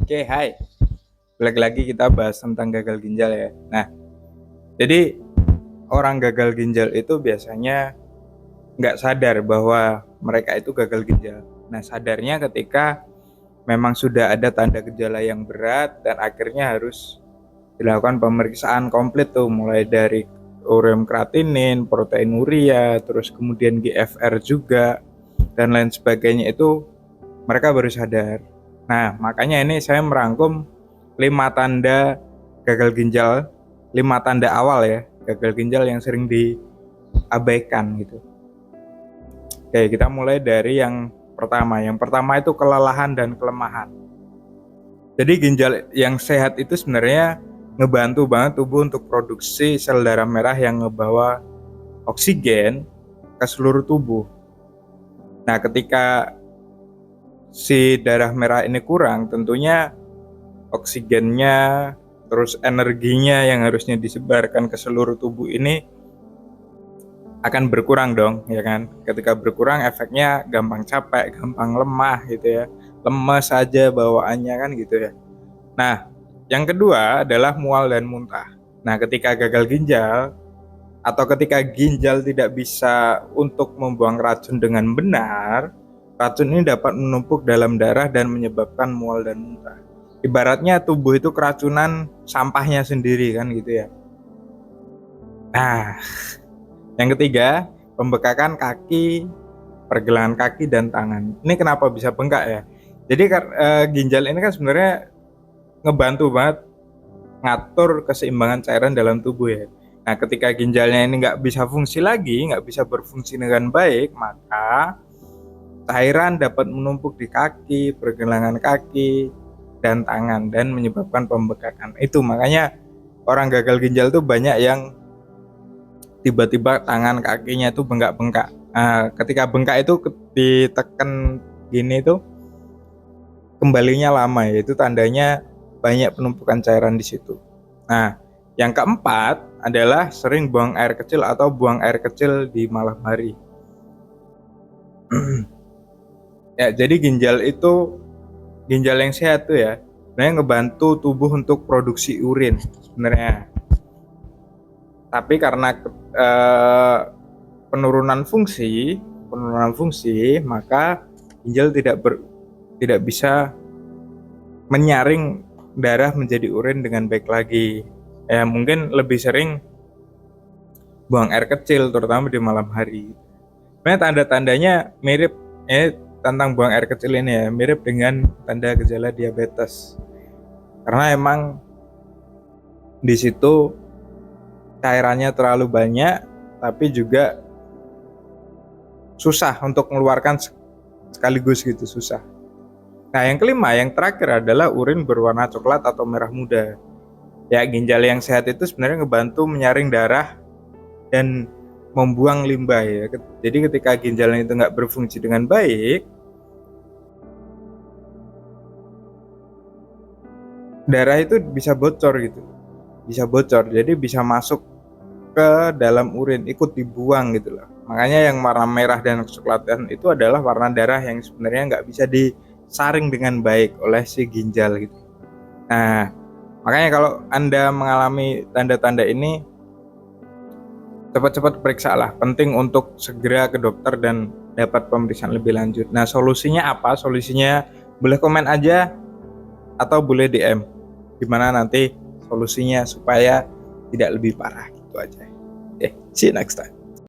Oke, hai. Balik lagi kita bahas tentang gagal ginjal ya. Nah, jadi orang gagal ginjal itu biasanya nggak sadar bahwa mereka itu gagal ginjal. Nah, sadarnya ketika memang sudah ada tanda gejala yang berat dan akhirnya harus dilakukan pemeriksaan komplit tuh, mulai dari ureum kreatinin, proteinuria, terus kemudian GFR juga, dan lain sebagainya itu mereka baru sadar. Nah, makanya ini saya merangkum 5 tanda gagal ginjal, 5 tanda awal ya, gagal ginjal yang sering diabaikan gitu. Oke, kita mulai dari yang pertama. Yang pertama itu kelelahan dan kelemahan. Jadi ginjal yang sehat itu sebenarnya ngebantu banget tubuh untuk produksi sel darah merah yang ngebawa oksigen ke seluruh tubuh. Nah, ketika si darah merah ini kurang, tentunya oksigennya, terus energinya yang harusnya disebarkan ke seluruh tubuh ini akan berkurang dong, ya kan? Ketika berkurang efeknya gampang capek, gampang lemah gitu ya. Lemes saja bawaannya kan gitu ya. Nah, yang kedua adalah mual dan muntah. Nah, ketika gagal ginjal atau ketika ginjal tidak bisa untuk membuang racun dengan benar, racun ini dapat menumpuk dalam darah dan menyebabkan mual dan muntah. Ibaratnya tubuh itu keracunan sampahnya sendiri kan gitu ya. Nah, yang ketiga, pembekakan kaki, pergelangan kaki dan tangan. Ini kenapa bisa bengkak ya? Jadi ginjal ini kan sebenarnya ngebantu banget ngatur keseimbangan cairan dalam tubuh ya. Nah, ketika ginjalnya ini nggak bisa fungsi lagi, nggak bisa berfungsi dengan baik, maka cairan dapat menumpuk di kaki, pergelangan kaki, dan tangan dan menyebabkan pembekakan. Itu makanya orang gagal ginjal tuh banyak yang tiba-tiba tangan kakinya itu bengkak-bengkak. Nah, ketika bengkak itu ditekan gini tuh kembalinya lama ya, itu tandanya banyak penumpukan cairan di situ. Nah, yang keempat adalah sering buang air kecil atau buang air kecil di malam hari. Ya, jadi ginjal yang sehat tuh ya, sebenarnya ngebantu tubuh untuk produksi urin sebenarnya. Tapi karena eh, penurunan fungsi, maka ginjal tidak bisa menyaring darah menjadi urin dengan baik lagi. Ya, mungkin lebih sering buang air kecil terutama di malam hari. Sebenarnya tanda-tandanya mirip tentang buang air kecil ini ya, mirip dengan tanda gejala diabetes. Karena emang di situ cairannya terlalu banyak tapi juga susah untuk mengeluarkan sekaligus gitu, susah. Nah, yang kelima, yang terakhir adalah urin berwarna coklat atau merah muda. Ya, ginjal yang sehat itu sebenarnya ngebantu menyaring darah dan membuang limbah ya. Jadi ketika ginjalnya itu nggak berfungsi dengan baik, darah itu bisa bocor gitu, bisa bocor. Jadi bisa masuk ke dalam urin, ikut dibuang gitu loh. Makanya yang warna merah dan kecoklatan itu adalah warna darah yang sebenarnya nggak bisa disaring dengan baik oleh si ginjal gitu. Nah, makanya kalau Anda mengalami tanda-tanda ini, cepat-cepat periksa lah. Penting untuk segera ke dokter dan dapat pemeriksaan lebih lanjut. Nah, solusinya apa? Solusinya boleh komen aja atau boleh DM. Gimana nanti solusinya supaya tidak lebih parah gitu aja. Oke, see you next time.